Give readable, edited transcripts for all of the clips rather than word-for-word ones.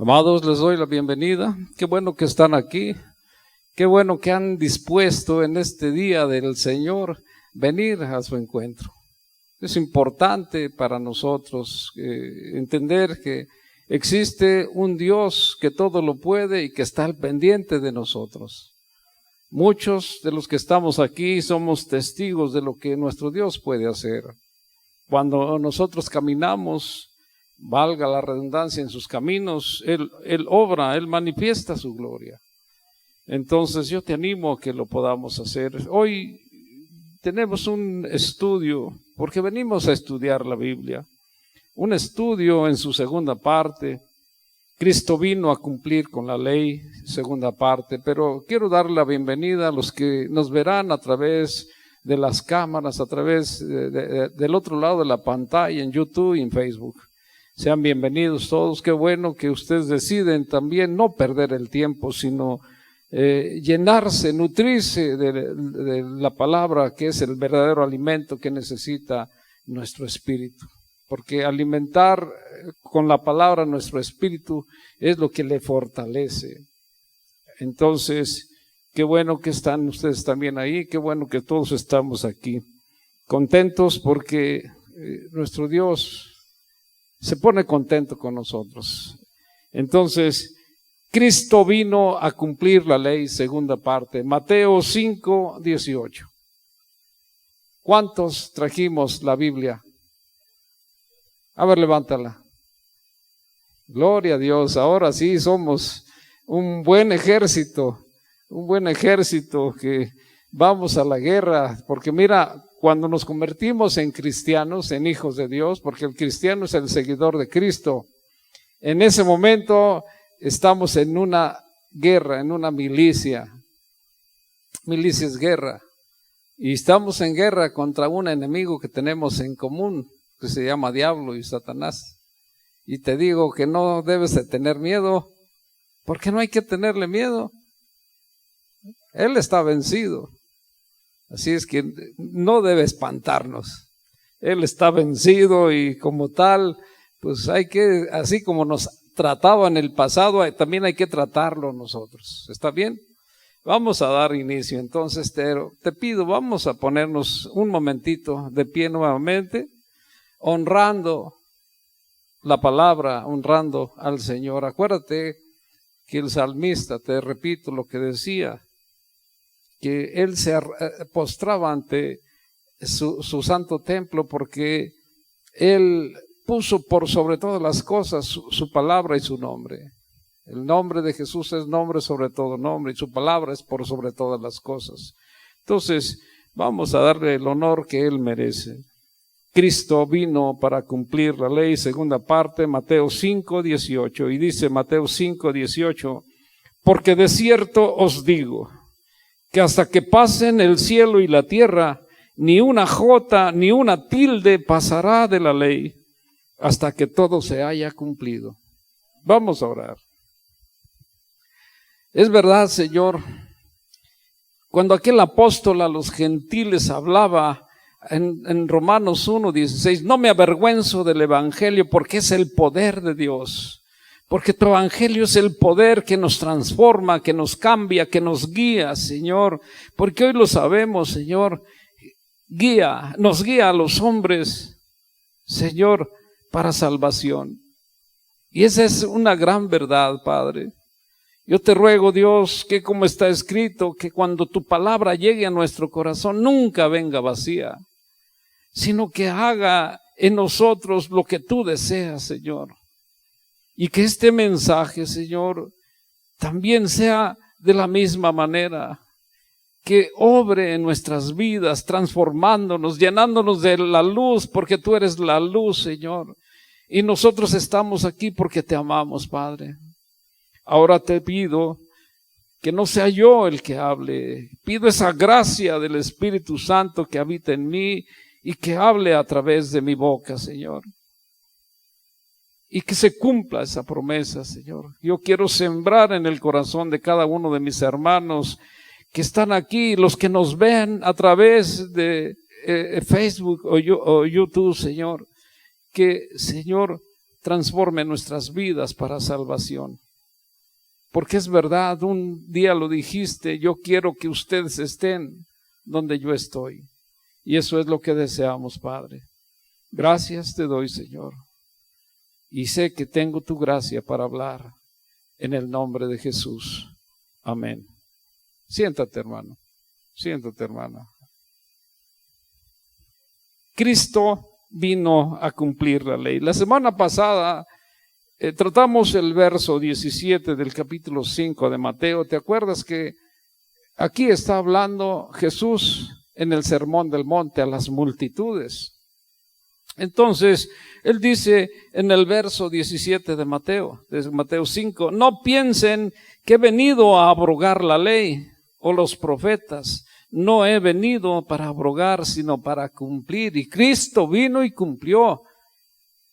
Amados, les doy la bienvenida. Qué bueno que están aquí. Qué bueno que han dispuesto en este día del Señor venir a su encuentro. Es importante para nosotros entender que existe un Dios que todo lo puede y que está al pendiente de nosotros. Muchos de los que estamos aquí somos testigos de lo que nuestro Dios puede hacer. Cuando nosotros caminamos, valga la redundancia, en sus caminos, Él obra, Él manifiesta su gloria. Entonces yo te animo a que lo podamos hacer. Hoy tenemos un estudio, porque venimos a estudiar la Biblia. Un estudio en su segunda parte. Cristo vino a cumplir con la ley, segunda parte, pero quiero dar la bienvenida a los que nos verán a través de las cámaras, a través del otro lado de la pantalla, en YouTube y en Facebook. Sean bienvenidos todos. Qué bueno que ustedes deciden también no perder el tiempo, sino llenarse, nutrirse de la palabra, que es el verdadero alimento que necesita nuestro espíritu. Porque alimentar con la palabra nuestro espíritu es lo que le fortalece. Entonces, qué bueno que están ustedes también ahí, qué bueno que todos estamos aquí, contentos porque nuestro Dios se pone contento con nosotros. Entonces, Cristo vino a cumplir la ley, segunda parte, Mateo 5:18. ¿Cuántos trajimos la Biblia? A ver, levántala. Gloria a Dios, ahora sí somos un buen ejército que vamos a la guerra, porque mira, cuando nos convertimos en cristianos, en hijos de Dios, porque el cristiano es el seguidor de Cristo, en ese momento estamos en una guerra, en una milicia. Milicia es guerra. Y estamos en guerra contra un enemigo que tenemos en común, que se llama Diablo y Satanás. Y te digo que no debes de tener miedo, porque no hay que tenerle miedo. Él está vencido. Así es que no debe espantarnos. Él está vencido y como tal, pues hay que, así como nos trataba en el pasado, también hay que tratarlo nosotros. ¿Está bien? Vamos a dar inicio. Entonces te pido, vamos a ponernos un momentito de pie nuevamente, honrando la palabra, honrando al Señor. Acuérdate que el salmista, te repito lo que decía, que él se postraba ante su santo templo porque él puso por sobre todas las cosas su palabra y su nombre. El nombre de Jesús es nombre sobre todo nombre y su palabra es por sobre todas las cosas. Entonces vamos a darle el honor que él merece. Cristo vino para cumplir la ley, segunda parte, Mateo 5:18, y dice Mateo 5:18, porque de cierto os digo, que hasta que pasen el cielo y la tierra, ni una jota ni una tilde pasará de la ley, hasta que todo se haya cumplido. Vamos a orar. Es verdad, Señor, cuando aquel apóstol a los gentiles hablaba en Romanos 1:16, no me avergüenzo del evangelio porque es el poder de Dios. Porque tu evangelio es el poder que nos transforma, que nos cambia, que nos guía, Señor. Porque hoy lo sabemos, Señor, nos guía a los hombres, Señor, para salvación. Y esa es una gran verdad, Padre. Yo te ruego, Dios, que como está escrito, que cuando tu palabra llegue a nuestro corazón, nunca venga vacía, sino que haga en nosotros lo que tú deseas, Señor. Y que este mensaje, Señor, también sea de la misma manera, que obre en nuestras vidas, transformándonos, llenándonos de la luz, porque tú eres la luz, Señor. Y nosotros estamos aquí porque te amamos, Padre. Ahora te pido que no sea yo el que hable. Pido esa gracia del Espíritu Santo que habita en mí y que hable a través de mi boca, Señor. Y que se cumpla esa promesa, Señor. Yo quiero sembrar en el corazón de cada uno de mis hermanos que están aquí, los que nos ven a través de Facebook o YouTube, Señor. Que, Señor, transforme nuestras vidas para salvación. Porque es verdad, un día lo dijiste, yo quiero que ustedes estén donde yo estoy. Y eso es lo que deseamos, Padre. Gracias te doy, Señor. Y sé que tengo tu gracia para hablar en el nombre de Jesús. Amén. Siéntate, hermano. Siéntate, hermana. Cristo vino a cumplir la ley. La semana pasada tratamos el verso 17 del capítulo 5 de Mateo. ¿Te acuerdas que aquí está hablando Jesús en el Sermón del Monte a las multitudes? Entonces, él dice en el verso 17 de Mateo 5, no piensen que he venido a abrogar la ley o los profetas. No he venido para abrogar, sino para cumplir. Y Cristo vino y cumplió.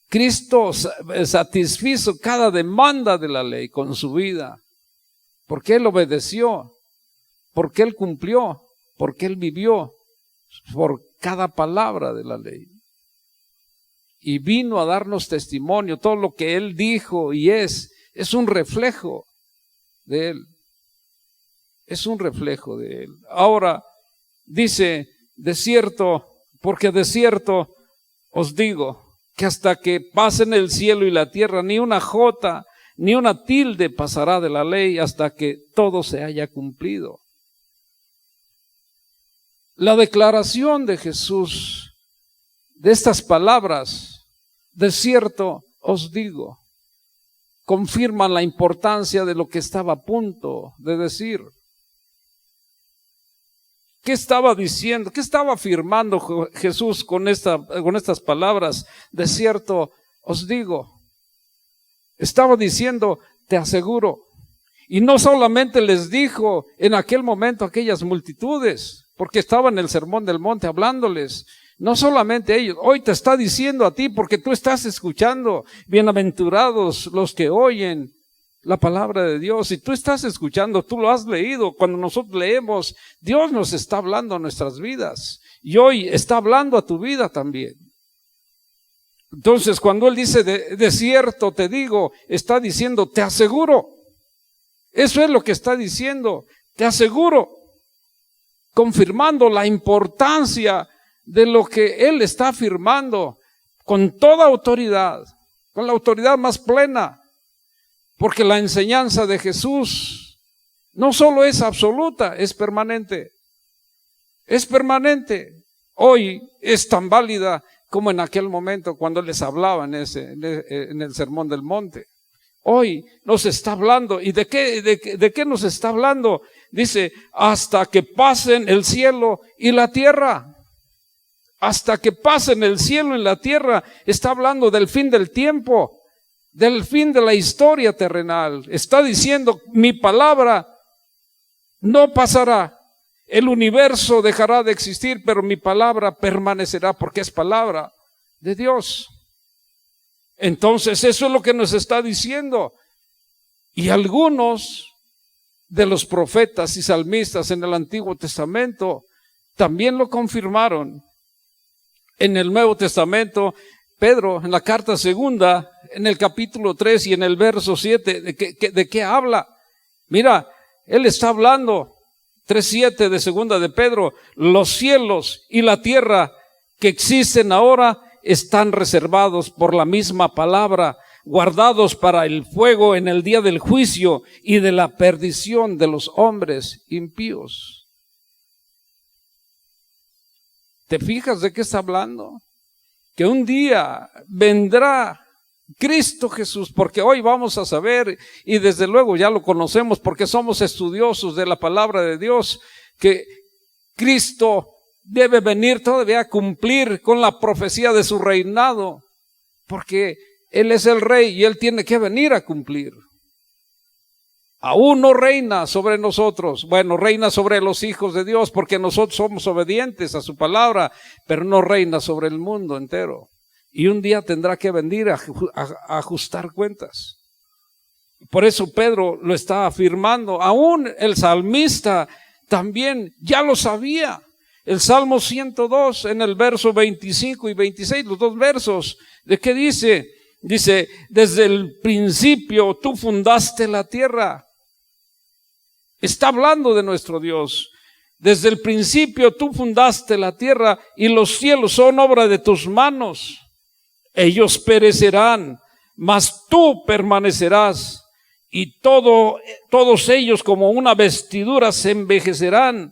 Cristo satisfizo cada demanda de la ley con su vida. Porque Él obedeció, porque Él cumplió, porque Él vivió por cada palabra de la ley. Y vino a darnos testimonio. Todo lo que Él dijo y es un reflejo de Él. Es un reflejo de Él. Ahora dice, de cierto, porque de cierto os digo, que hasta que pasen el cielo y la tierra, ni una jota, ni una tilde pasará de la ley hasta que todo se haya cumplido. La declaración de Jesús, de estas palabras, de cierto os digo, confirman la importancia de lo que estaba a punto de decir. ¿Qué estaba diciendo? ¿Qué estaba afirmando Jesús con estas palabras? De cierto os digo. Estaba diciendo, te aseguro. Y no solamente les dijo en aquel momento a aquellas multitudes, porque estaba en el Sermón del Monte hablándoles. No solamente ellos, hoy te está diciendo a ti porque tú estás escuchando. Bienaventurados los que oyen la palabra de Dios. Y tú estás escuchando, tú lo has leído. Cuando nosotros leemos, Dios nos está hablando a nuestras vidas. Y hoy está hablando a tu vida también. Entonces, cuando Él dice, de cierto te digo, está diciendo, te aseguro. Eso es lo que está diciendo, te aseguro. Confirmando la importancia de lo que Él está afirmando con toda autoridad, con la autoridad más plena. Porque la enseñanza de Jesús no solo es absoluta, es permanente. Es permanente. Hoy es tan válida como en aquel momento cuando les hablaba en el Sermón del Monte. Hoy nos está hablando. ¿Y de qué nos está hablando? Dice, hasta que pasen el cielo y la tierra. Hasta que pasen el cielo y la tierra. Está hablando del fin del tiempo. Del fin de la historia terrenal. Está diciendo, mi palabra no pasará. El universo dejará de existir, pero mi palabra permanecerá porque es palabra de Dios. Entonces eso es lo que nos está diciendo. Y algunos de los profetas y salmistas en el Antiguo Testamento también lo confirmaron. En el Nuevo Testamento, Pedro, en la carta segunda, en el capítulo 3 y en el verso 7, ¿de qué habla? Mira, él está hablando, 3:7 de segunda de Pedro, los cielos y la tierra que existen ahora están reservados por la misma palabra, guardados para el fuego en el día del juicio y de la perdición de los hombres impíos. ¿Te fijas de qué está hablando? Que un día vendrá Cristo Jesús, porque hoy vamos a saber, y desde luego ya lo conocemos porque somos estudiosos de la palabra de Dios, que Cristo debe venir todavía a cumplir con la profecía de su reinado, porque Él es el rey y Él tiene que venir a cumplir. Aún no reina sobre nosotros, bueno, reina sobre los hijos de Dios porque nosotros somos obedientes a su palabra, pero no reina sobre el mundo entero. Y un día tendrá que venir a ajustar cuentas. Por eso Pedro lo está afirmando. Aún el salmista también ya lo sabía. El Salmo 102 en el verso 25 y 26, los dos versos, ¿de qué dice? Dice, desde el principio tú fundaste la tierra. Está hablando de nuestro Dios. Desde el principio tú fundaste la tierra y los cielos son obra de tus manos. Ellos perecerán, mas tú permanecerás, y todos ellos como una vestidura se envejecerán,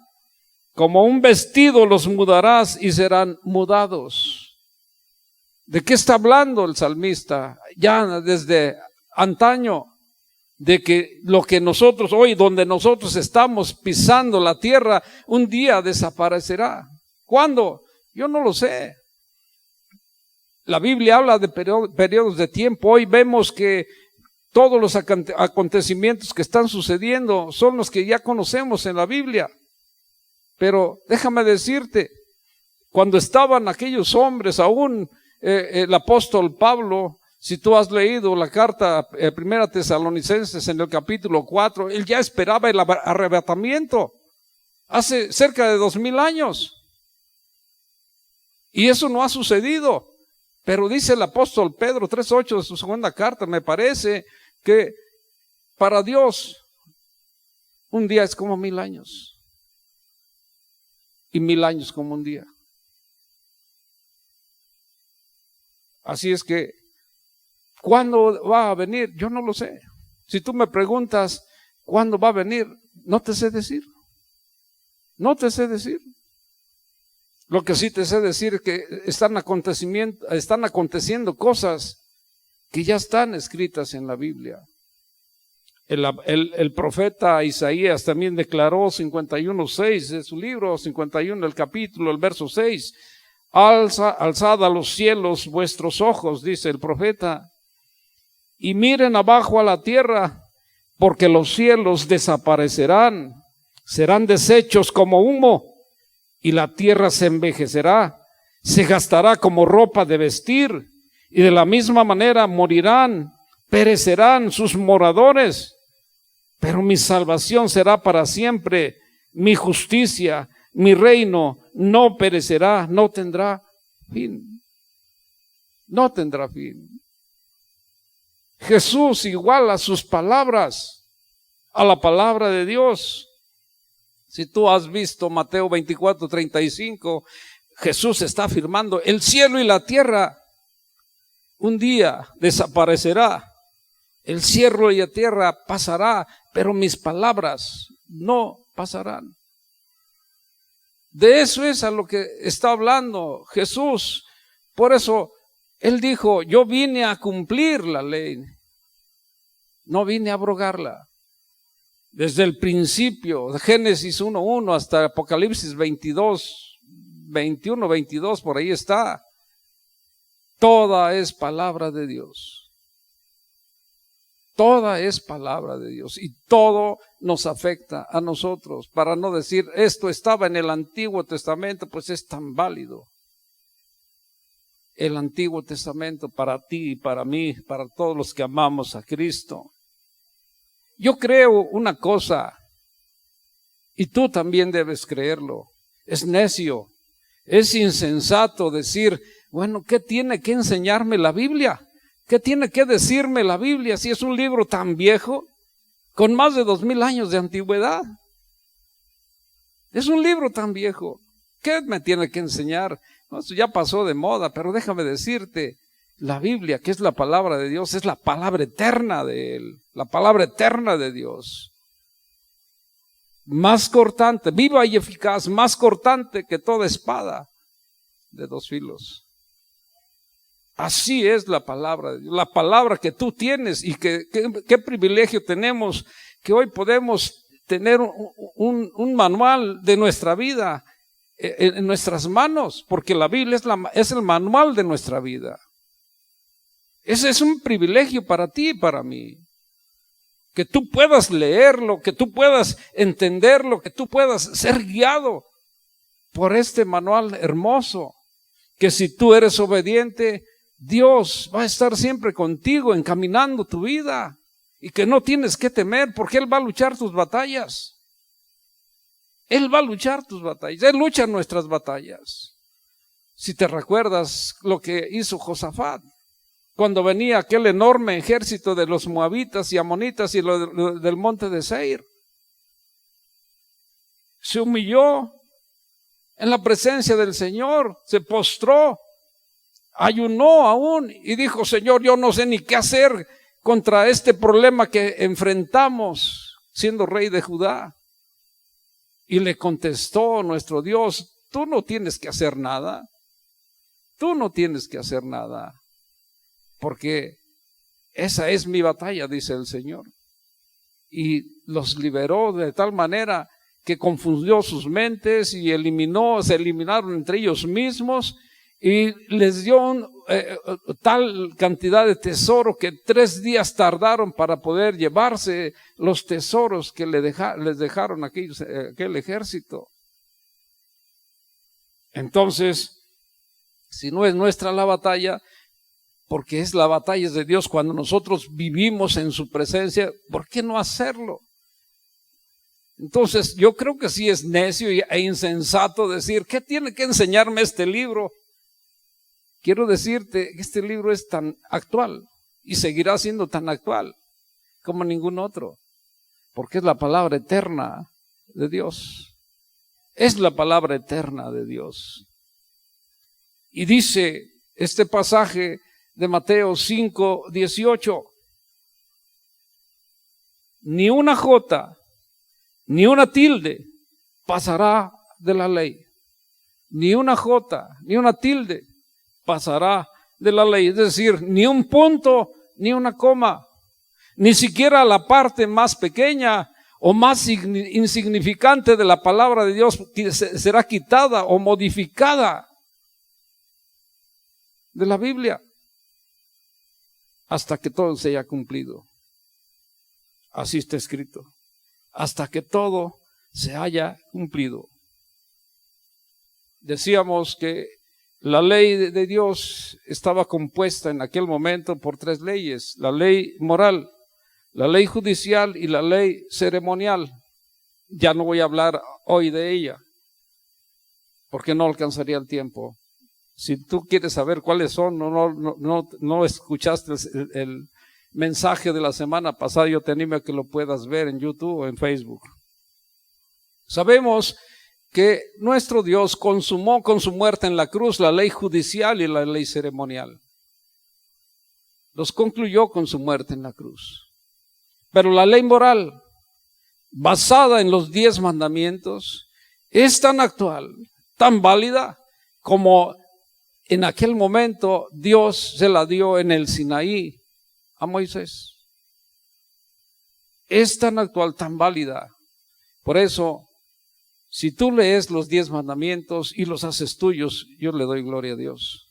como un vestido los mudarás y serán mudados. ¿De qué está hablando el salmista? Ya desde antaño, de que lo que nosotros hoy, donde nosotros estamos pisando la tierra, un día desaparecerá. ¿Cuándo? Yo no lo sé. La Biblia habla de periodos de tiempo. Hoy vemos que todos los acontecimientos que están sucediendo son los que ya conocemos en la Biblia. Pero déjame decirte, cuando estaban aquellos hombres aún, el apóstol Pablo, si tú has leído la carta primera Tesalonicenses en el capítulo 4, él ya esperaba el arrebatamiento hace cerca de 2000 años. Y eso no ha sucedido. Pero dice el apóstol Pedro 3:8 de su segunda carta, me parece que para Dios un día es como 1000 años. Y 1000 años como un día. Así es que, ¿cuándo va a venir? Yo no lo sé. Si tú me preguntas, ¿cuándo va a venir? No te sé decir. No te sé decir. Lo que sí te sé decir es que están aconteciendo cosas que ya están escritas en la Biblia. El profeta Isaías también declaró 51:6 de su libro, 51 el capítulo, el verso 6. Alzad a los cielos vuestros ojos, dice el profeta, y miren abajo a la tierra, porque los cielos desaparecerán, serán deshechos como humo, y la tierra se envejecerá, se gastará como ropa de vestir, y de la misma manera morirán, perecerán sus moradores, pero mi salvación será para siempre, mi justicia, mi reino no perecerá, no tendrá fin. No tendrá fin. Jesús iguala sus palabras a la palabra de Dios. Si tú has visto Mateo 24:35, Jesús está afirmando, el cielo y la tierra un día desaparecerá. El cielo y la tierra pasará, pero mis palabras no pasarán. De eso es a lo que está hablando Jesús. Por eso Él dijo, yo vine a cumplir la ley, no vine a abrogarla. Desde el principio, de Génesis 1:1 hasta Apocalipsis 21, 22, por ahí está. Toda es palabra de Dios. Toda es palabra de Dios y todo nos afecta a nosotros. Para no decir, esto estaba en el Antiguo Testamento, pues es tan válido. El Antiguo Testamento para ti y para mí, para todos los que amamos a Cristo. Yo creo una cosa, y tú también debes creerlo. Es necio, es insensato decir, bueno, ¿qué tiene que enseñarme la Biblia? ¿Qué tiene que decirme la Biblia si es un libro tan viejo, con más de 2000 años de antigüedad? Es un libro tan viejo. ¿Qué me tiene que enseñar? No, eso ya pasó de moda, pero déjame decirte, la Biblia, que es la palabra de Dios, es la palabra eterna de Él, la palabra eterna de Dios. Más cortante, viva y eficaz, más cortante que toda espada de 2 filos. Así es la palabra de Dios, la palabra que tú tienes y qué privilegio tenemos que hoy podemos tener un manual de nuestra vida en nuestras manos, porque la Biblia es el manual de nuestra vida. Ese es un privilegio para ti y para mí. Que tú puedas leerlo, que tú puedas entenderlo, que tú puedas ser guiado por este manual hermoso, que si tú eres obediente, Dios va a estar siempre contigo encaminando tu vida y que no tienes que temer porque Él va a luchar tus batallas. Él va a luchar tus batallas, Él lucha nuestras batallas. Si te recuerdas lo que hizo Josafat, cuando venía aquel enorme ejército de los moabitas y amonitas y del monte de Seir. Se humilló en la presencia del Señor, se postró, ayunó aún y dijo: Señor, yo no sé ni qué hacer contra este problema que enfrentamos siendo rey de Judá. Y le contestó nuestro Dios: tú no tienes que hacer nada, tú no tienes que hacer nada, porque esa es mi batalla, dice el Señor. Y los liberó de tal manera que confundió sus mentes y se eliminaron entre ellos mismos, y les dio tal cantidad de tesoro que 3 días tardaron para poder llevarse los tesoros que les dejaron aquel ejército. Entonces, si no es nuestra la batalla, porque es la batalla de Dios cuando nosotros vivimos en su presencia, ¿por qué no hacerlo? Entonces yo creo que sí es necio e insensato decir: ¿qué tiene que enseñarme este libro? Quiero decirte que este libro es tan actual y seguirá siendo tan actual como ningún otro, porque es la palabra eterna de Dios. Es la palabra eterna de Dios. Y dice este pasaje de Mateo 5:18: ni una jota ni una tilde pasará de la ley. Ni una jota ni una tilde pasará de la ley. Es decir, ni un punto ni una coma, ni siquiera la parte más pequeña o más insignificante de la palabra de Dios será quitada o modificada de la Biblia hasta que todo se haya cumplido. Así está escrito: hasta que todo se haya cumplido. Decíamos que la ley de Dios estaba compuesta en aquel momento por 3 leyes: la ley moral, la ley judicial y la ley ceremonial. Ya no voy a hablar hoy de ella, porque no alcanzaría el tiempo. Si tú quieres saber cuáles son, no escuchaste el mensaje de la semana pasada, yo te animo a que lo puedas ver en YouTube o en Facebook. Sabemos que nuestro Dios consumó con su muerte en la cruz la ley judicial y la ley ceremonial. Los concluyó con su muerte en la cruz. Pero la ley moral, basada en los 10 mandamientos, es tan actual, tan válida, como en aquel momento Dios se la dio en el Sinaí a Moisés. Es tan actual, tan válida. Por eso, si tú lees los 10 mandamientos y los haces tuyos, yo le doy gloria a Dios.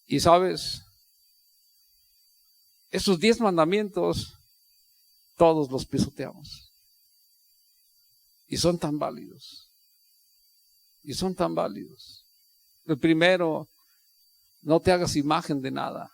Y sabes, esos 10 mandamientos, todos los pisoteamos. Y son tan válidos. Y son tan válidos. El primero: no te hagas imagen de nada.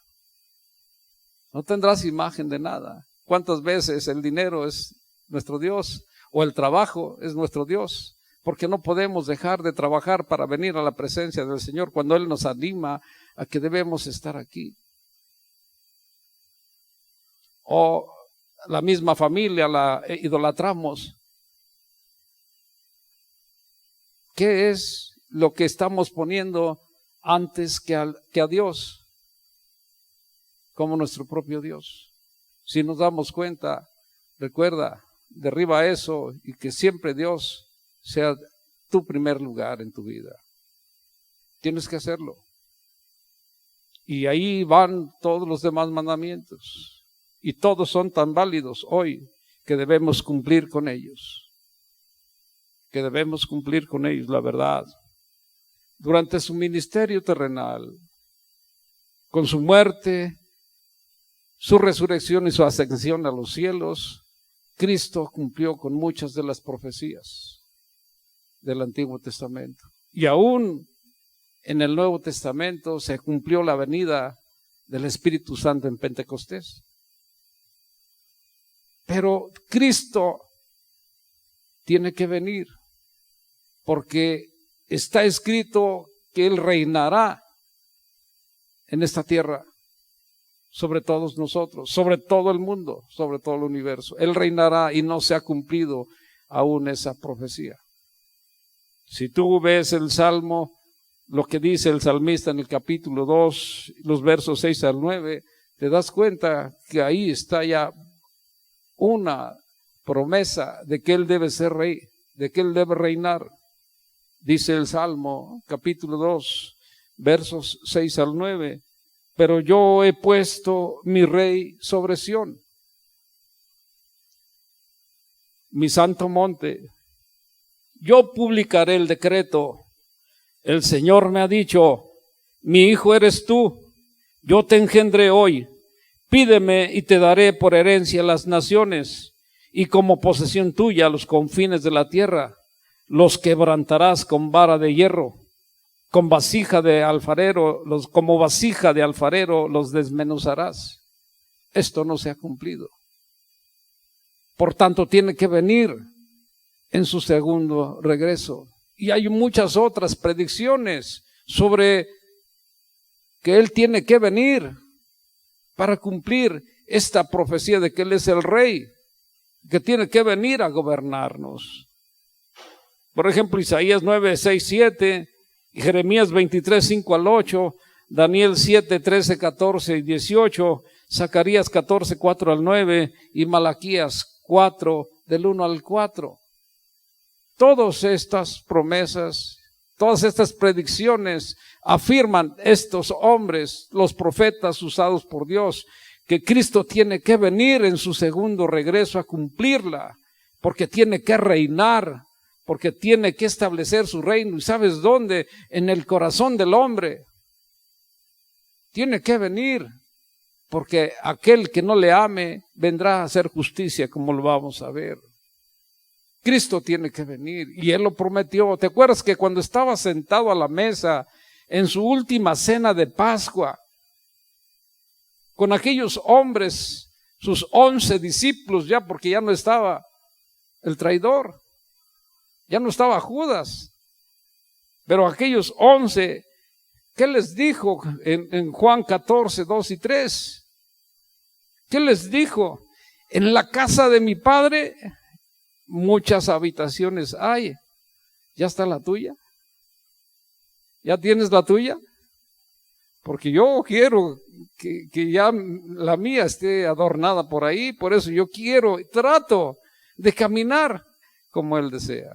No tendrás imagen de nada. ¿Cuántas veces el dinero es nuestro Dios? O el trabajo es nuestro Dios. Porque no podemos dejar de trabajar para venir a la presencia del Señor cuando Él nos anima a que debemos estar aquí. O la misma familia la idolatramos. ¿Qué es lo que estamos poniendo antes que a Dios? Como nuestro propio Dios. Si nos damos cuenta, recuerda, derriba eso y que siempre Dios sea tu primer lugar en tu vida. Tienes que hacerlo. Y ahí van todos los demás mandamientos. Y todos son tan válidos hoy que debemos cumplir con ellos. Que debemos cumplir con ellos, la verdad. Durante su ministerio terrenal, con su muerte, su resurrección y su ascensión a los cielos, Cristo cumplió con muchas de las profecías del Antiguo Testamento. Y aún en el Nuevo Testamento se cumplió la venida del Espíritu Santo en Pentecostés. Pero Cristo tiene que venir, porque está escrito que Él reinará en esta tierra, sobre todos nosotros, sobre todo el mundo, sobre todo el universo. Él reinará y no se ha cumplido aún esa profecía. Si tú ves el Salmo, lo que dice el salmista en el capítulo 2, los versos 6 al 9, te das cuenta que ahí está ya una promesa de que Él debe ser rey, de que Él debe reinar. Dice el Salmo, capítulo 2, versos 6 al 9, pero yo he puesto mi rey sobre Sión, mi santo monte. Yo publicaré el decreto. El Señor me ha dicho, mi hijo eres tú, yo te engendré hoy. Pídeme y te daré por herencia las naciones y como posesión tuya los confines de la tierra. Los quebrantarás con vara de hierro, con vasija de alfarero, como vasija de alfarero los desmenuzarás. Esto no se ha cumplido. Por tanto, tiene que venir en su segundo regreso. Y hay muchas otras predicciones sobre que Él tiene que venir para cumplir esta profecía de que Él es el rey, que tiene que venir a gobernarnos. Por ejemplo, Isaías 9, 6, 7, Jeremías 23, 5 al 8, Daniel 7, 13, 14 y 18, Zacarías 14, 4 al 9 y Malaquías 4, del 1 al 4. Todas estas promesas, todas estas predicciones afirman estos hombres, los profetas usados por Dios, que Cristo tiene que venir en su segundo regreso a cumplirla, porque tiene que reinar, porque tiene que establecer su reino. ¿Y sabes dónde? En el corazón del hombre. Tiene que venir, porque aquel que no le ame vendrá a hacer justicia, como lo vamos a ver. Cristo tiene que venir y Él lo prometió. ¿Te acuerdas que cuando estaba sentado a la mesa en su última cena de Pascua, con aquellos hombres, sus 11 discípulos ya, porque ya no estaba el traidor, ya no estaba Judas, pero aquellos 11, ¿qué les dijo en Juan 14, 2 y 3? ¿Qué les dijo? En la casa de mi Padre muchas habitaciones hay. ¿Ya está la tuya? ¿Ya tienes la tuya? Porque yo quiero que ya la mía esté adornada por ahí, por eso yo quiero, trato de caminar como Él desea.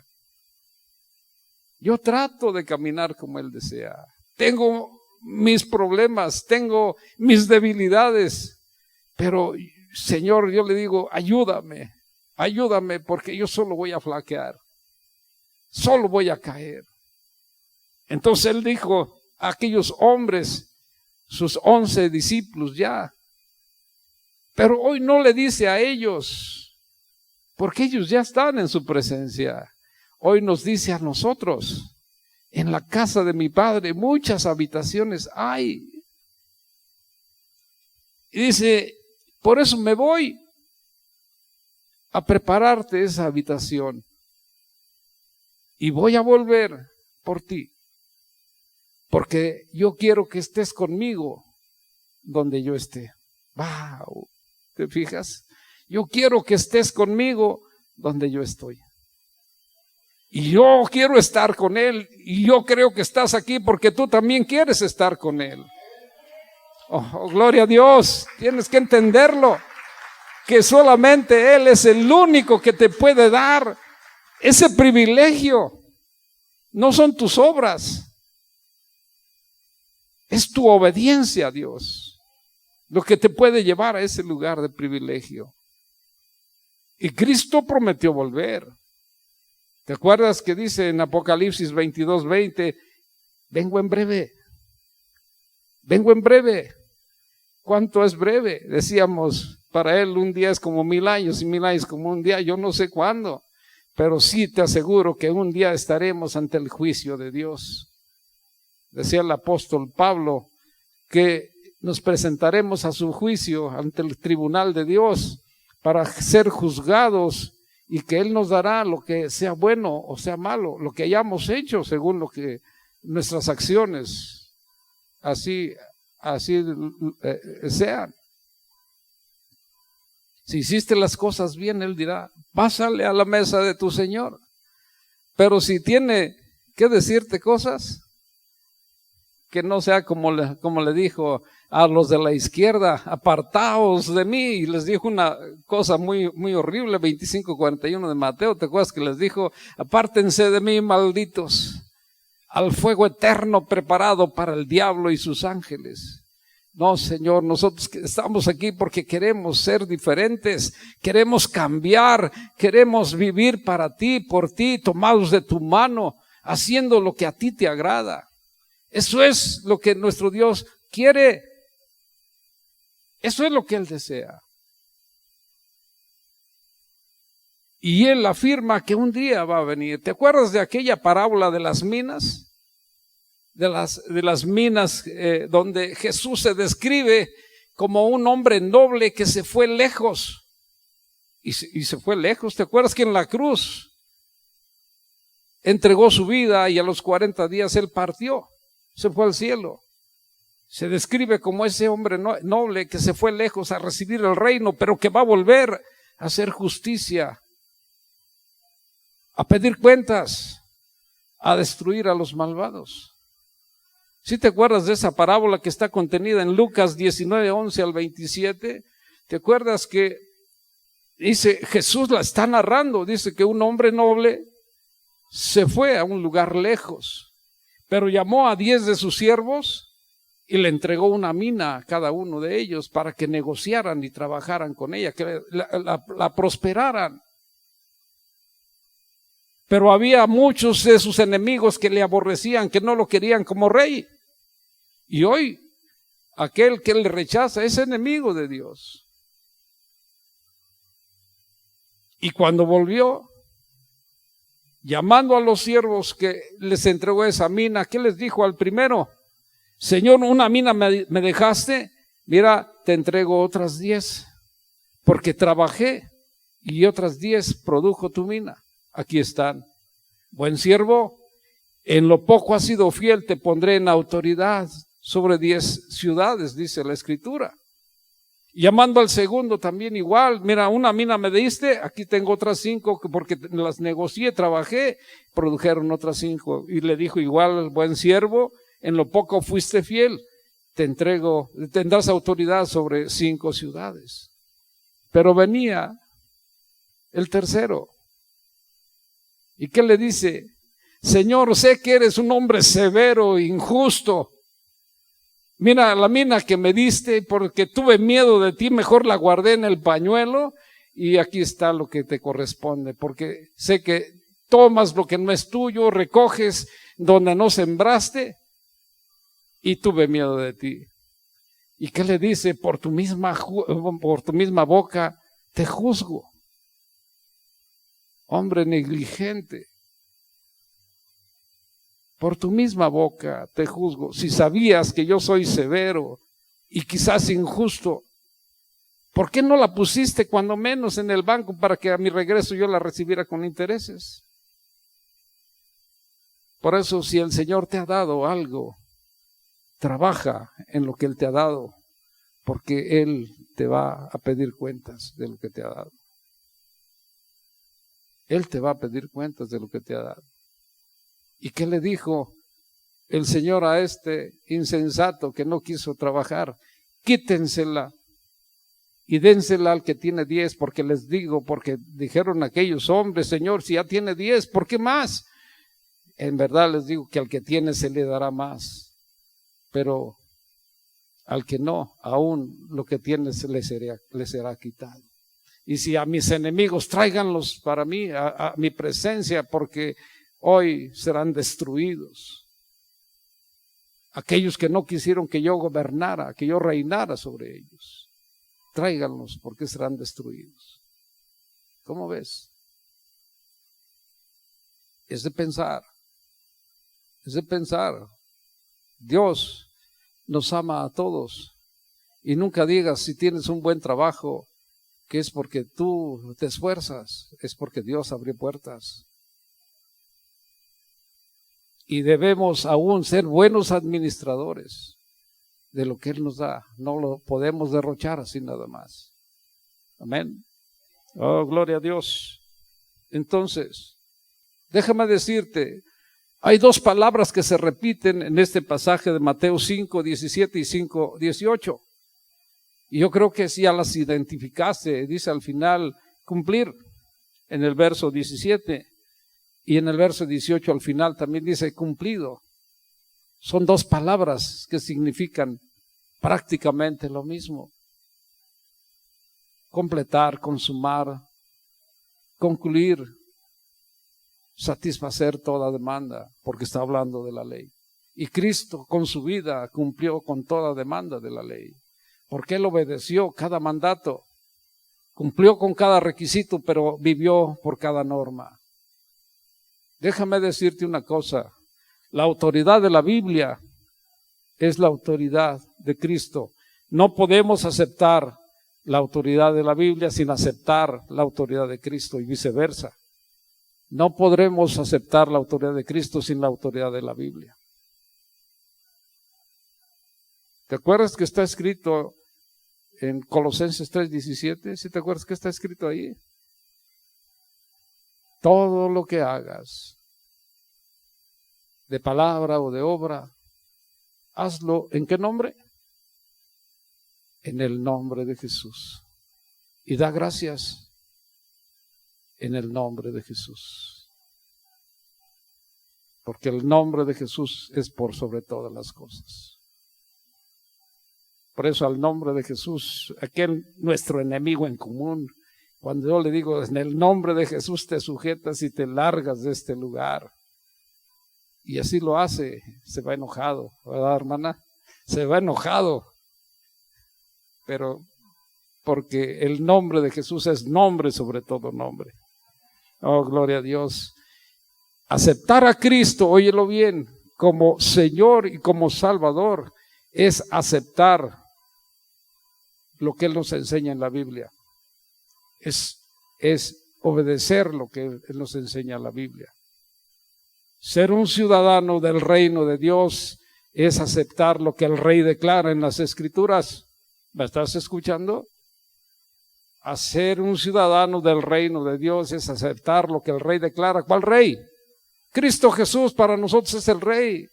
Yo trato de caminar como Él desea. Tengo mis problemas, tengo mis debilidades, pero Señor, yo le digo, ayúdame, porque yo solo voy a flaquear, solo voy a caer. Entonces Él dijo a aquellos hombres, sus 11 discípulos ya, pero hoy no le dice a ellos, porque ellos ya están en su presencia. Hoy nos dice a nosotros, en la casa de mi Padre muchas habitaciones hay. Y dice, por eso me voy a prepararte esa habitación y voy a volver por ti, porque yo quiero que estés conmigo donde yo esté. Wow, ¿te fijas? Yo quiero que estés conmigo donde yo estoy. Y yo quiero estar con Él, y yo creo que estás aquí porque tú también quieres estar con Él. Oh, gloria a Dios, tienes que entenderlo, que solamente Él es el único que te puede dar ese privilegio. No son tus obras, es tu obediencia a Dios lo que te puede llevar a ese lugar de privilegio. Y Cristo prometió volver. ¿Te acuerdas que dice en Apocalipsis 22:20, vengo en breve? Vengo en breve. ¿Cuánto es breve? Decíamos, para Él un día es como 1000 años y 1000 años como un día. Yo no sé cuándo, pero sí te aseguro que un día estaremos ante el juicio de Dios. Decía el apóstol Pablo que nos presentaremos a su juicio ante el tribunal de Dios para ser juzgados, y que Él nos dará lo que sea bueno o sea malo, lo que hayamos hecho según lo que nuestras acciones así así sean. Si hiciste las cosas bien, Él dirá, pásale a la mesa de tu Señor. Pero si tiene que decirte cosas, que no sea como le dijo a los de la izquierda, apartaos de mí, y les dijo una cosa muy, muy horrible, 25:41 de Mateo, ¿te acuerdas que les dijo? Apártense de mí, malditos, al fuego eterno preparado para el diablo y sus ángeles. No, Señor, nosotros estamos aquí porque queremos ser diferentes, queremos cambiar, queremos vivir para ti, por ti, tomados de tu mano, haciendo lo que a ti te agrada. Eso es lo que nuestro Dios quiere. Eso es lo que Él desea. Y Él afirma que un día va a venir. ¿Te acuerdas de aquella parábola de las minas? De las minas donde Jesús se describe como un hombre noble que se fue lejos. Y se fue lejos. ¿Te acuerdas que en la cruz entregó su vida y a los 40 días Él partió? Se fue al cielo. Se describe como ese hombre noble que se fue lejos a recibir el reino, pero que va a volver a hacer justicia, a pedir cuentas, a destruir a los malvados. ¿Sí te acuerdas de esa parábola que está contenida en Lucas 19:11 al 27? ¿Te acuerdas que dice, Jesús la está narrando, dice que un hombre noble se fue a un lugar lejos, pero llamó a 10 de sus siervos y le entregó una mina a cada uno de ellos para que negociaran y trabajaran con ella, que la prosperaran. Pero había muchos de sus enemigos que le aborrecían, que no lo querían como rey. Y hoy, aquel que le rechaza es enemigo de Dios. Y cuando volvió, llamando a los siervos que les entregó esa mina, ¿qué les dijo al primero? Señor, una mina me dejaste, mira, te entrego otras 10, porque trabajé y otras 10 produjo tu mina. Aquí están. Buen siervo, en lo poco has sido fiel, te pondré en autoridad sobre 10 ciudades, dice la Escritura. Llamando al segundo también igual, mira, una mina me diste, aquí tengo otras 5, porque las negocié, trabajé, produjeron otras 5. Y le dijo igual, buen siervo, en lo poco fuiste fiel, tendrás autoridad sobre 5 ciudades. Pero venía el tercero. ¿Y qué le dice? Señor, sé que eres un hombre severo e injusto. Mira, la mina que me diste, porque tuve miedo de ti, mejor la guardé en el pañuelo y aquí está lo que te corresponde, porque sé que tomas lo que no es tuyo, recoges donde no sembraste y tuve miedo de ti. ¿Y qué le dice? Por tu misma boca te juzgo. Hombre negligente, por tu misma boca te juzgo. Si sabías que yo soy severo y quizás injusto, ¿por qué no la pusiste cuando menos en el banco para que a mi regreso yo la recibiera con intereses? Por eso, si el Señor te ha dado algo, trabaja en lo que Él te ha dado, porque Él te va a pedir cuentas de lo que te ha dado. Él te va a pedir cuentas de lo que te ha dado. ¿Y qué le dijo el Señor a este insensato que no quiso trabajar? Quítensela y dénsela al que tiene 10, porque les digo, porque dijeron aquellos hombres, Señor, si ya tiene 10, ¿por qué más? En verdad les digo que al que tiene se le dará más, pero al que no, aún lo que tiene le será quitado. Y si a mis enemigos, tráiganlos para mí, a mi presencia, porque hoy serán destruidos. Aquellos que no quisieron que yo gobernara, que yo reinara sobre ellos, tráiganlos porque serán destruidos. ¿Cómo ves? Es de pensar. Es de pensar. Dios nos ama a todos. Y nunca digas si tienes un buen trabajo que es porque tú te esfuerzas, es porque Dios abrió puertas. Y debemos aún ser buenos administradores. de lo que Él nos da. No lo podemos derrochar así nada más. Amén. Oh, gloria a Dios. Entonces, déjame decirte, hay dos palabras que se repiten en este pasaje de Mateo 5, 17 y 5, 18. Y yo creo que si ya las identificaste, dice al final, cumplir, en el verso 17. Y en el verso 18 al final también dice cumplido. Son dos palabras que significan prácticamente lo mismo. Completar, consumar, concluir, satisfacer toda demanda, porque está hablando de la ley. Y Cristo con su vida cumplió con toda demanda de la ley, porque Él obedeció cada mandato, cumplió con cada requisito, pero vivió por cada norma. Déjame decirte una cosa, la autoridad de la Biblia es la autoridad de Cristo. No podemos aceptar la autoridad de la Biblia sin aceptar la autoridad de Cristo y viceversa. No podremos aceptar la autoridad de Cristo sin la autoridad de la Biblia. ¿Te acuerdas que está escrito en Colosenses 3:17? ¿Sí te acuerdas que está escrito ahí? Todo lo que hagas, de palabra o de obra, hazlo, ¿en qué nombre? En el nombre de Jesús. Y da gracias en el nombre de Jesús. Porque el nombre de Jesús es por sobre todas las cosas. Por eso al nombre de Jesús, aquel nuestro enemigo en común, cuando yo le digo en el nombre de Jesús te sujetas y te largas de este lugar. Y así lo hace, se va enojado, ¿verdad, hermana? Se va enojado. Pero porque el nombre de Jesús es nombre sobre todo nombre. Oh, gloria a Dios. Aceptar a Cristo, óyelo bien, como Señor y como Salvador, es aceptar lo que Él nos enseña en la Biblia. Es obedecer lo que Él nos enseña en la Biblia. Ser un ciudadano del reino de Dios es aceptar lo que el Rey declara en las Escrituras. ¿Me estás escuchando? A ser un ciudadano del reino de Dios es aceptar lo que el Rey declara. ¿Cuál Rey? Cristo Jesús para nosotros es el Rey.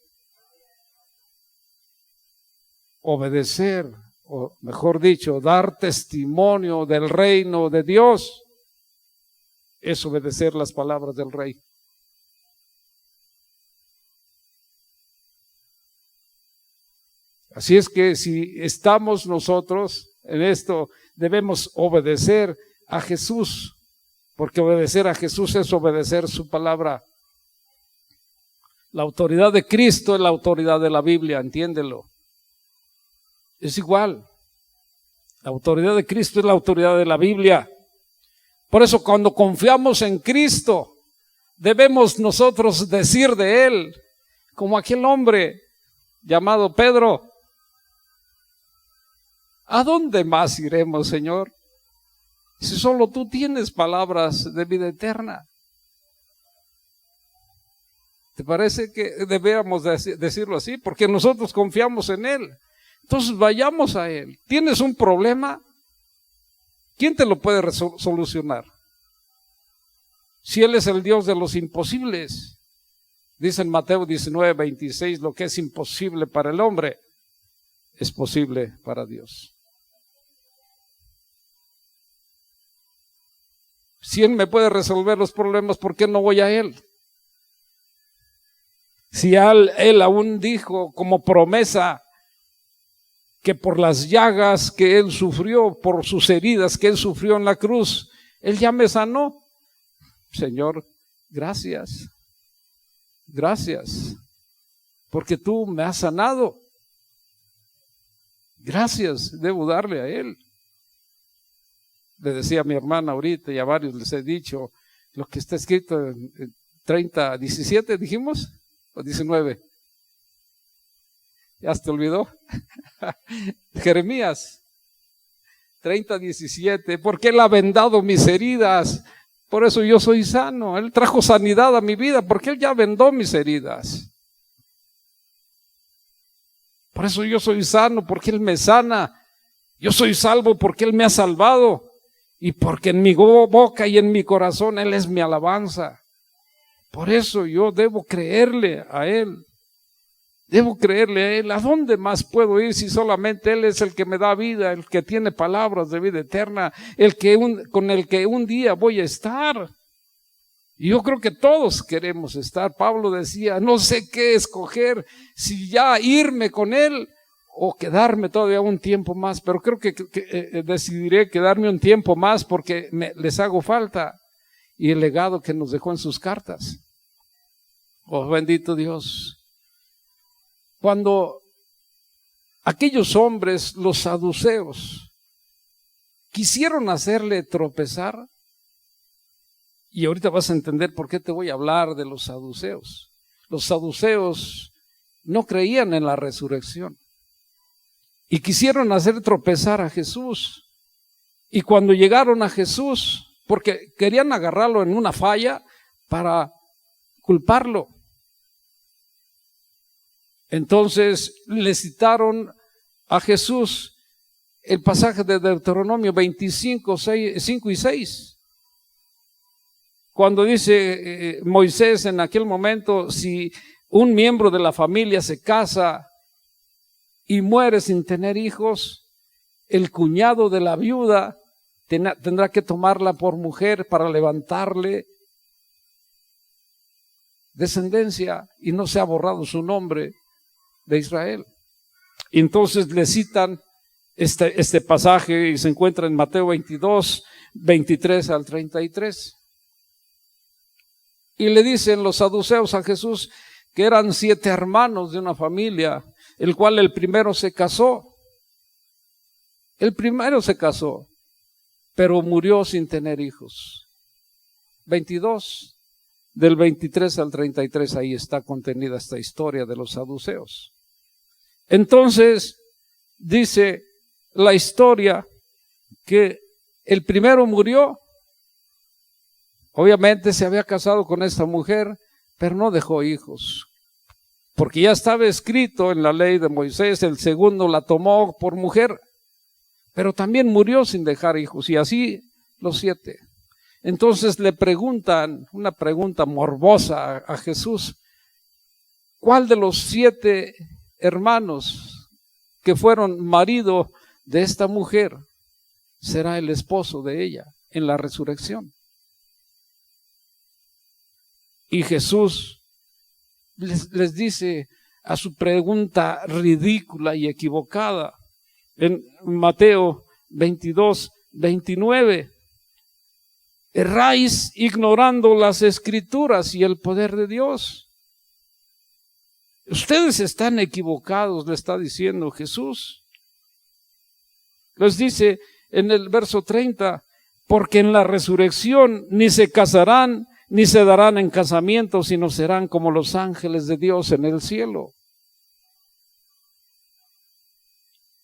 Obedecer, o mejor dicho, dar testimonio del reino de Dios es obedecer las palabras del Rey. Así es que si estamos nosotros en esto, debemos obedecer a Jesús, porque obedecer a Jesús es obedecer su palabra. La autoridad de Cristo es la autoridad de la Biblia, entiéndelo. Es igual. La autoridad de Cristo es la autoridad de la Biblia. Por eso cuando confiamos en Cristo, debemos nosotros decir de Él, como aquel hombre llamado Pedro, ¿a dónde más iremos, Señor? Si solo tú tienes palabras de vida eterna. ¿Te parece que deberíamos decirlo así? Porque nosotros confiamos en Él. Entonces vayamos a Él. ¿Tienes un problema? ¿Quién te lo puede solucionar? Si Él es el Dios de los imposibles. Dice en Mateo 19:26, lo que es imposible para el hombre es posible para Dios. Si Él me puede resolver los problemas, ¿por qué no voy a Él? Si Él aún dijo como promesa que por las llagas que Él sufrió, por sus heridas que Él sufrió en la cruz, Él ya me sanó. Señor, gracias. Gracias. Porque tú me has sanado. Gracias, debo darle a Él. Le decía a mi hermana ahorita y a varios les he dicho lo que está escrito en 30:17, dijimos, o 19. ¿Ya se te olvidó? Jeremías 30:17, porque Él ha vendado mis heridas, por eso yo soy sano. Él trajo sanidad a mi vida, porque Él ya vendó mis heridas. Por eso yo soy sano, porque Él me sana. Yo soy salvo porque Él me ha salvado. Y porque en mi boca y en mi corazón Él es mi alabanza. Por eso yo debo creerle a Él. Debo creerle a Él. ¿A dónde más puedo ir si solamente Él es el que me da vida, el que tiene palabras de vida eterna, con el que un día voy a estar? Y yo creo que todos queremos estar. Pablo decía, no sé qué escoger, si ya irme con Él o quedarme todavía un tiempo más, pero creo que decidiré quedarme un tiempo más porque les hago falta. Y el legado que nos dejó en sus cartas. Oh, bendito Dios. Cuando aquellos hombres, los saduceos, quisieron hacerle tropezar, y ahorita vas a entender por qué te voy a hablar de los saduceos. Los saduceos no creían en la resurrección y quisieron hacer tropezar a Jesús. Y cuando llegaron a Jesús, porque querían agarrarlo en una falla para culparlo, entonces le citaron a Jesús el pasaje de Deuteronomio 25, 5 y 6. Cuando dice Moisés en aquel momento, si un miembro de la familia se casa y muere sin tener hijos, el cuñado de la viuda tendrá que tomarla por mujer para levantarle descendencia y no se ha borrado su nombre de Israel. Y entonces le citan este pasaje y se encuentra en Mateo 22, 23 al 33. Y le dicen los saduceos a Jesús que eran 7 hermanos de una familia, el cual el primero se casó. El primero se casó, pero murió sin tener hijos. 22, del 23 al 33, ahí está contenida esta historia de los saduceos. Entonces, dice la historia que el primero murió. Obviamente se había casado con esta mujer, pero no dejó hijos, porque ya estaba escrito en la ley de Moisés. El segundo la tomó por mujer, pero también murió sin dejar hijos, y así los 7. Entonces le preguntan una pregunta morbosa a Jesús: ¿cuál de los 7 hermanos que fueron marido de esta mujer será el esposo de ella en la resurrección? Y Jesús les dice a su pregunta ridícula y equivocada en Mateo 22, 29. Erráis ignorando las Escrituras y el poder de Dios. Ustedes están equivocados, le está diciendo Jesús. Les dice en el verso 30, porque en la resurrección ni se casarán, ni se darán en casamiento, sino serán como los ángeles de Dios en el cielo.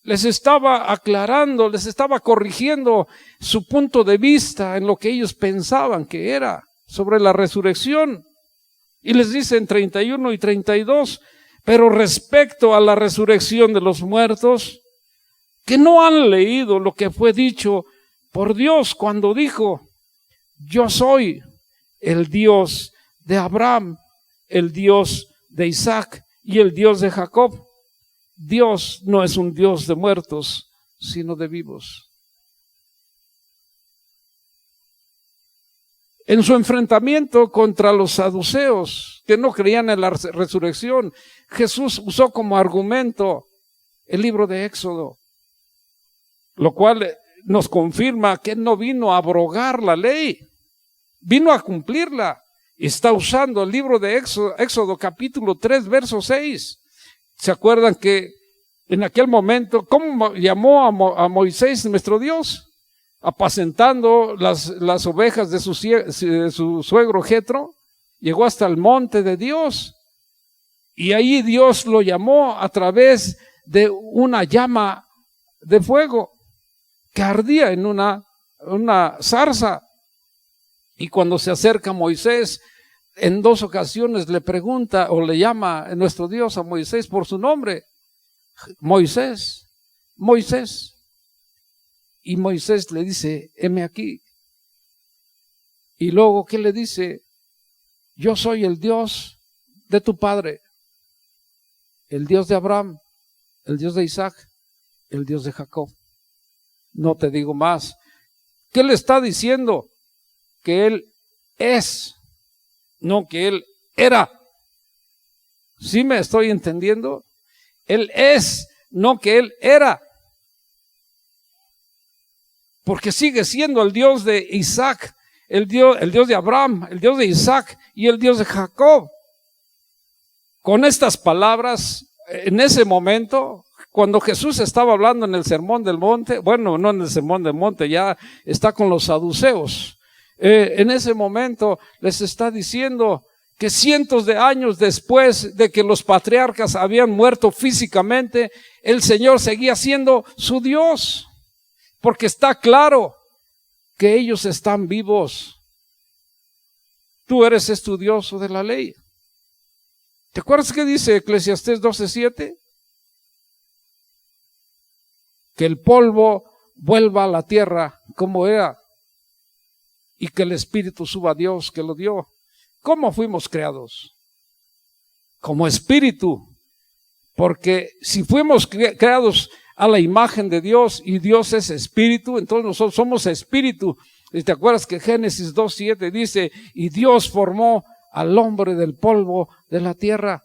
Les estaba aclarando, les estaba corrigiendo su punto de vista en lo que ellos pensaban que era sobre la resurrección. Y les dice en 31 y 32, pero respecto a la resurrección de los muertos, que no han leído lo que fue dicho por Dios cuando dijo: yo soy el Dios de Abraham, el Dios de Isaac y el Dios de Jacob. Dios no es un Dios de muertos, sino de vivos. En su enfrentamiento contra los saduceos, que no creían en la resurrección, Jesús usó como argumento el libro de Éxodo, lo cual nos confirma que Él no vino a abrogar la ley, vino a cumplirla. Está usando el libro de Éxodo capítulo 3, verso 6. ¿Se acuerdan que en aquel momento, cómo llamó a Moisés nuestro Dios? Apacentando las ovejas de su suegro Jetro, llegó hasta el monte de Dios, y ahí Dios lo llamó a través de una llama de fuego que ardía en una zarza. Y cuando se acerca Moisés, en 2 ocasiones le pregunta o le llama nuestro Dios a Moisés por su nombre. Moisés, Moisés. Y Moisés le dice, heme aquí. Y luego, ¿qué le dice? Yo soy el Dios de tu padre, el Dios de Abraham, el Dios de Isaac, el Dios de Jacob. No te digo más. ¿Qué le está diciendo? Que Él es, no que Él era. ¿Sí me estoy entendiendo? Él es, no que Él era. Porque sigue siendo el Dios de Isaac, el Dios de Abraham, el Dios de Isaac y el Dios de Jacob. Con estas palabras, en ese momento, cuando Jesús estaba hablando en el Sermón del Monte, bueno, no en el Sermón del Monte, ya está con los saduceos. En ese momento les está diciendo que cientos de años después de que los patriarcas habían muerto físicamente, el Señor seguía siendo su Dios, porque está claro que ellos están vivos. Tú eres estudioso de la ley. ¿Te acuerdas qué dice Eclesiastés 12:7? Que el polvo vuelva a la tierra como era y que el espíritu suba a Dios que lo dio. ¿Cómo fuimos creados? Como espíritu, porque si fuimos creados a la imagen de Dios y Dios es espíritu, entonces nosotros somos espíritu. ¿Y te acuerdas que Génesis 2:7 dice, y Dios formó al hombre del polvo de la tierra?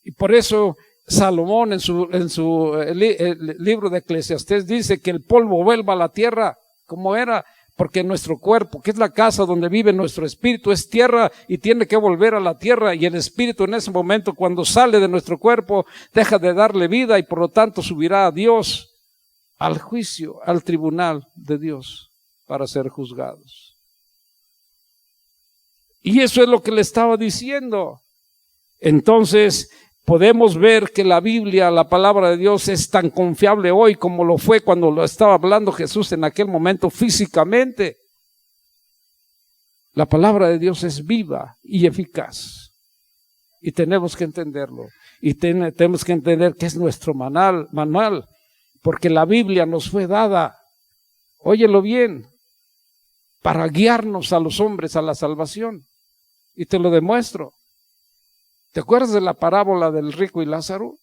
Y por eso Salomón en su libro de Eclesiastés dice que el polvo vuelva a la tierra como era, porque nuestro cuerpo, que es la casa donde vive nuestro espíritu, es tierra y tiene que volver a la tierra, y el espíritu en ese momento, cuando sale de nuestro cuerpo, deja de darle vida y por lo tanto subirá a Dios, al juicio, al tribunal de Dios para ser juzgados. Y eso es lo que le estaba diciendo. Entonces podemos ver que la Biblia, la palabra de Dios, es tan confiable hoy como lo fue cuando lo estaba hablando Jesús en aquel momento físicamente. La palabra de Dios es viva y eficaz. Y tenemos que entenderlo. Y tenemos que entender que es nuestro manual, porque la Biblia nos fue dada, óyelo bien, para guiarnos a los hombres a la salvación. Y te lo demuestro. ¿Te acuerdas de la parábola del rico y Lázaro?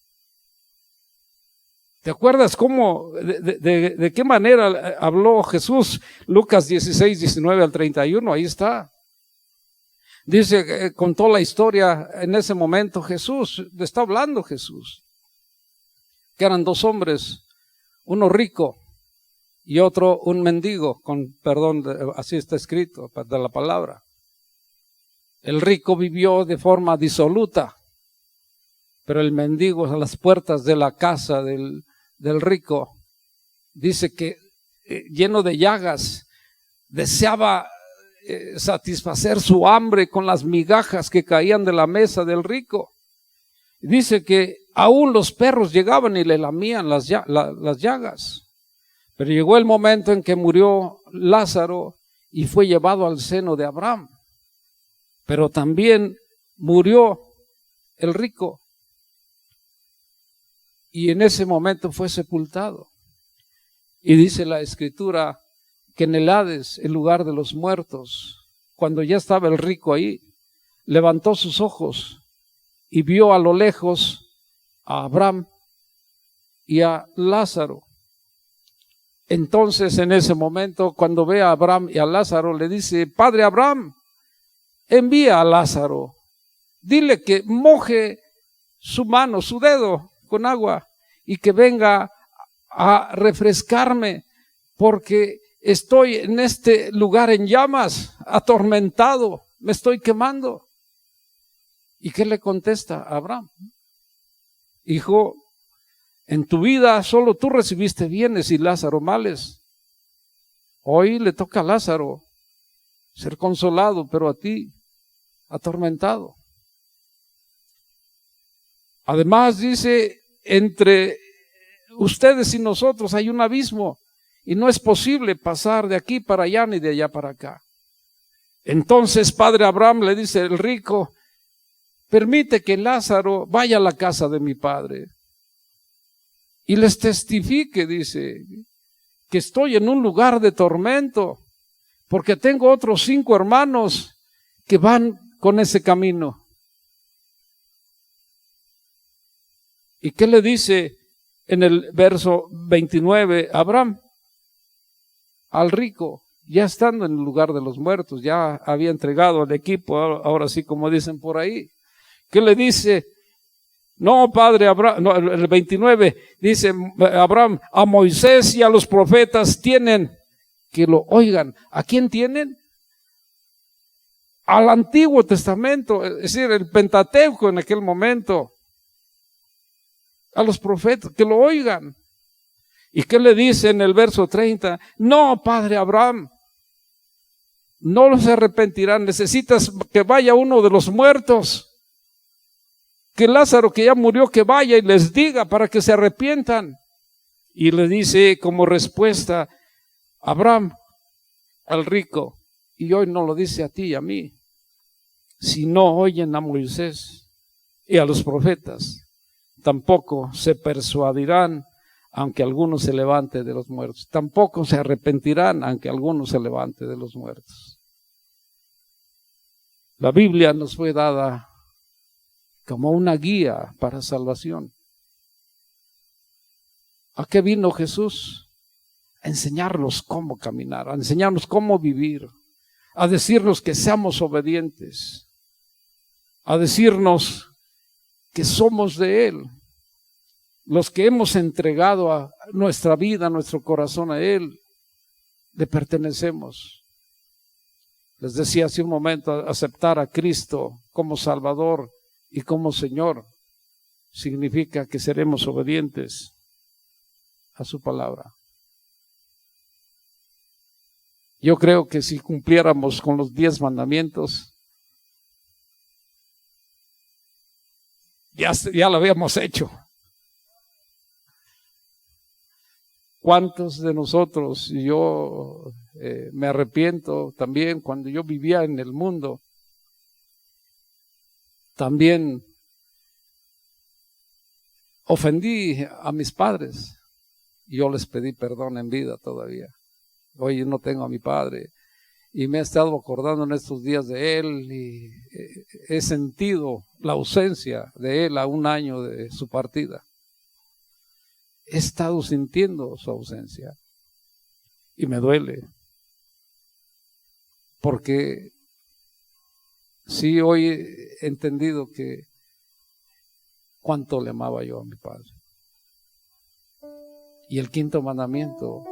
¿Te acuerdas cómo, de qué manera habló Jesús? Lucas 16:19 al 31, ahí está. Dice, contó la historia en ese momento Jesús, le está hablando Jesús, que eran dos hombres, uno rico y otro un mendigo, con perdón, así está escrito de la palabra. El rico vivió de forma disoluta, pero el mendigo a las puertas de la casa del rico, dice que lleno de llagas, deseaba satisfacer su hambre con las migajas que caían de la mesa del rico. Dice que aún los perros llegaban y le lamían las llagas. Pero llegó el momento en que murió Lázaro y fue llevado al seno de Abraham. Pero también murió el rico y en ese momento fue sepultado. Y dice la Escritura que en el Hades, el lugar de los muertos, cuando ya estaba el rico ahí, levantó sus ojos y vio a lo lejos a Abraham y a Lázaro. Entonces en ese momento, cuando ve a Abraham y a Lázaro, le dice, Padre Abraham, envía a Lázaro, dile que moje su mano, su dedo con agua y que venga a refrescarme porque estoy en este lugar en llamas, atormentado, me estoy quemando. ¿Y qué le contesta a Abraham? Hijo, en tu vida solo tú recibiste bienes y Lázaro males. Hoy le toca a Lázaro ser consolado, pero a ti atormentado. Además dice, entre ustedes y nosotros hay un abismo y no es posible pasar de aquí para allá ni de allá para acá. Entonces Padre Abraham le dice el rico, permite que Lázaro vaya a la casa de mi padre y les testifique, dice, que estoy en un lugar de tormento, porque tengo otros 5 hermanos que van con ese camino. ¿Y qué le dice en el verso 29 Abraham? Al rico, ya estando en el lugar de los muertos, ya había entregado al equipo, ahora sí como dicen por ahí. ¿Qué le dice? No, padre Abraham, no, el 29 dice Abraham, a Moisés y a los profetas tienen que lo oigan. ¿A quién tienen? Al Antiguo Testamento, es decir, el Pentateuco en aquel momento. A los profetas, que lo oigan. ¿Y qué le dice en el verso 30? No, padre Abraham, no se arrepentirán, necesitas que vaya uno de los muertos. Que Lázaro, que ya murió, que vaya y les diga para que se arrepientan. Y le dice como respuesta Abraham al rico, y hoy no lo dice a ti y a mí, si no oyen a Moisés y a los profetas, tampoco se persuadirán aunque alguno se levante de los muertos. Tampoco se arrepentirán aunque alguno se levante de los muertos. La Biblia nos fue dada como una guía para salvación. ¿A qué vino Jesús? A enseñarnos cómo caminar, a enseñarnos cómo vivir, a decirnos que seamos obedientes, a decirnos que somos de Él, los que hemos entregado a nuestra vida, nuestro corazón a Él, le pertenecemos. Les decía hace un momento, aceptar a Cristo como Salvador y como Señor significa que seremos obedientes a su palabra. Yo creo que si cumpliéramos con los 10 mandamientos, ya lo habíamos hecho. ¿Cuántos de nosotros, y yo me arrepiento también, cuando yo vivía en el mundo, también ofendí a mis padres? Y yo les pedí perdón en vida todavía. Hoy no tengo a mi padre y me he estado acordando en estos días de él y he sentido la ausencia de él a un año de su partida. He estado sintiendo su ausencia y me duele, porque sí, hoy he entendido que cuánto le amaba yo a mi padre. Y el 5.º mandamiento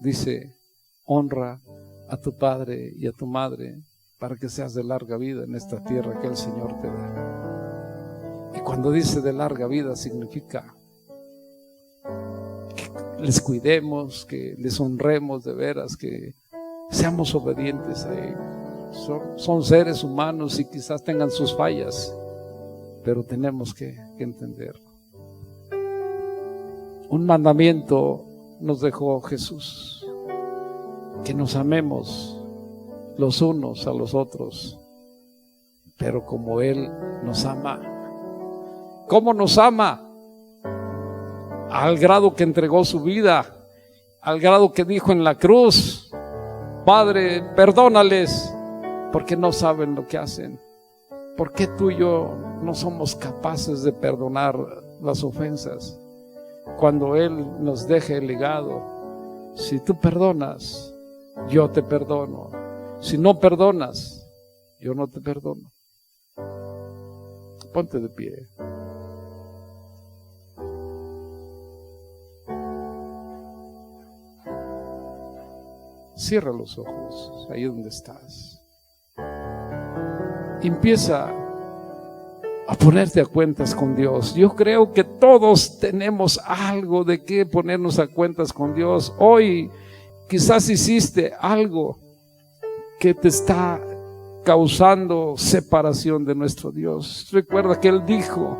dice: honra a tu padre y a tu madre para que seas de larga vida en esta tierra que el Señor te da. Y cuando dice de larga vida significa les cuidemos, que les honremos de veras, que seamos obedientes a ellos. Son seres humanos y quizás tengan sus fallas, pero tenemos que entenderlo. Un mandamiento nos dejó Jesús: que nos amemos los unos a los otros, pero como Él nos ama. ¿Cómo nos ama? Al grado que entregó su vida, al grado que dijo en la cruz: Padre, perdónales, porque no saben lo que hacen. ¿Por qué tú y yo no somos capaces de perdonar las ofensas? Cuando Él nos deje el legado: si tú perdonas, yo te perdono. Si no perdonas, yo no te perdono. Ponte de pie. Cierra los ojos ahí donde estás. Empieza a ponerte a cuentas con Dios. Yo creo que todos tenemos algo de qué ponernos a cuentas con Dios. Hoy quizás hiciste algo que te está causando separación de nuestro Dios. Recuerda que Él dijo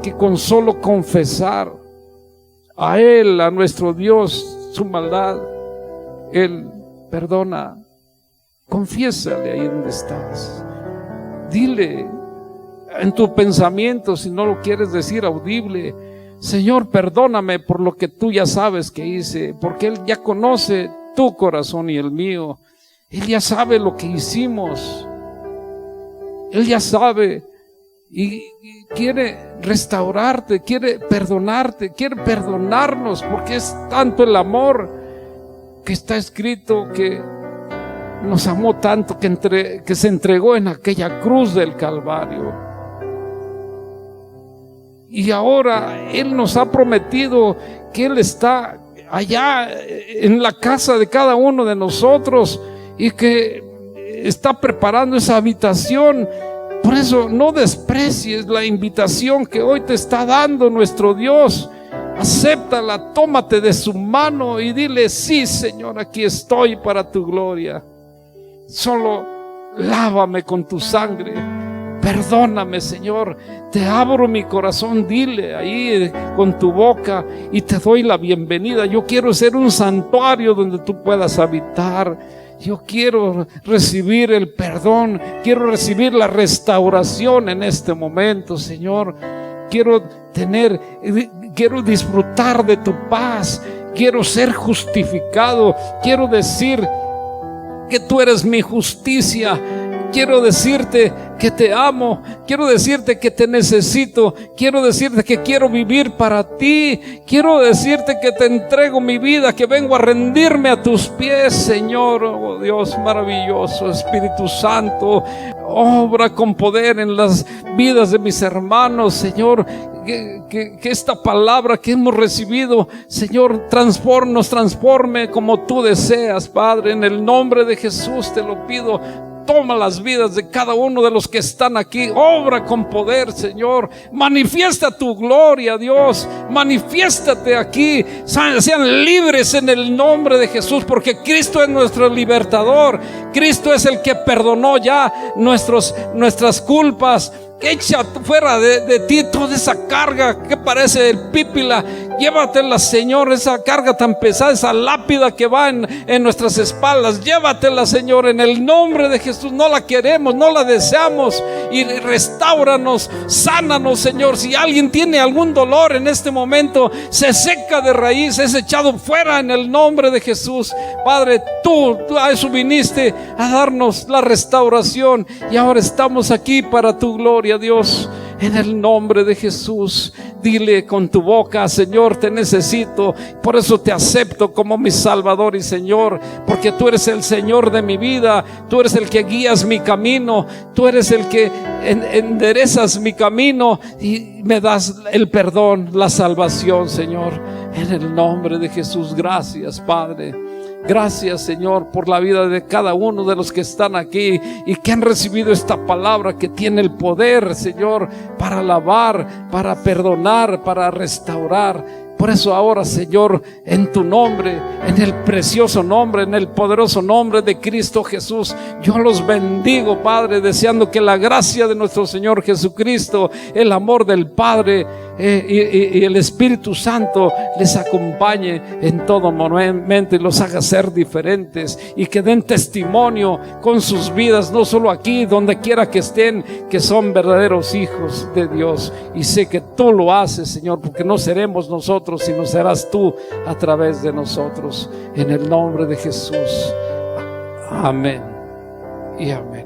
que con solo confesar a Él, a nuestro Dios, su maldad, Él perdona. Confiésale ahí donde estás. Dile en tu pensamiento, si no lo quieres decir audible: Señor, perdóname por lo que tú ya sabes que hice, porque Él ya conoce tu corazón y el mío. Él ya sabe lo que hicimos. Él ya sabe y quiere restaurarte, quiere perdonarte, quiere perdonarnos, porque es tanto el amor que está escrito que nos amó tanto que se entregó en aquella cruz del Calvario. Y ahora Él nos ha prometido que Él está allá en la casa de cada uno de nosotros y que está preparando esa habitación. Por eso no desprecies la invitación que hoy te está dando nuestro Dios. Acéptala, tómate de su mano y dile: sí, Señor, aquí estoy para tu gloria. Solo lávame con tu sangre. Perdóname, Señor, te abro mi corazón. Dile ahí con tu boca y te doy la bienvenida. Yo quiero ser un santuario donde tú puedas habitar. Yo quiero recibir el perdón, quiero recibir la restauración en este momento, Señor. Quiero disfrutar de tu paz, quiero ser justificado, quiero decir que tú eres mi justicia. Quiero decirte que te amo, quiero decirte que te necesito, quiero decirte que quiero vivir para ti, quiero decirte que te entrego mi vida, que vengo a rendirme a tus pies, Señor. Oh Dios maravilloso, Espíritu Santo, obra con poder en las vidas de mis hermanos, Señor. Que esta palabra que hemos recibido, Señor, nos transforme como tú deseas, Padre. En el nombre de Jesús te lo pido. Toma las vidas de cada uno de los que están aquí. Obra con poder, Señor. Manifiesta tu gloria, Dios. Manifiéstate aquí. Sean libres en el nombre de Jesús, porque Cristo es nuestro libertador. Cristo es el que perdonó ya nuestras culpas. Echa fuera de ti toda esa carga que parece el pípila. Llévatela, Señor, esa carga tan pesada, esa lápida que va en nuestras espaldas. Llévatela, Señor, en el nombre de Jesús. No la queremos, no la deseamos. Y restauranos, sánanos, Señor. Si alguien tiene algún dolor en este momento, se seca de raíz, es echado fuera en el nombre de Jesús. Padre, tú a eso viniste, a darnos la restauración. Y ahora estamos aquí para tu gloria, Dios. En el nombre de Jesús, dile con tu boca: Señor, te necesito, por eso te acepto como mi Salvador y Señor, porque tú eres el Señor de mi vida, tú eres el que guías mi camino, tú eres el que enderezas mi camino y me das el perdón, la salvación, Señor. En el nombre de Jesús, gracias, Padre. Gracias, Señor, por la vida de cada uno de los que están aquí y que han recibido esta palabra que tiene el poder, Señor, para lavar, para perdonar, para restaurar. Por eso ahora, Señor, en tu nombre, en el precioso nombre, en el poderoso nombre de Cristo Jesús, yo los bendigo, Padre, deseando que la gracia de nuestro Señor Jesucristo, el amor del Padre y el Espíritu Santo les acompañe en todo momento y los haga ser diferentes y que den testimonio con sus vidas, no solo aquí, donde quiera que estén, que son verdaderos hijos de Dios. Y sé que tú lo haces, Señor, porque no seremos nosotros, sino serás tú a través de nosotros. En el nombre de Jesús. Amén y amén.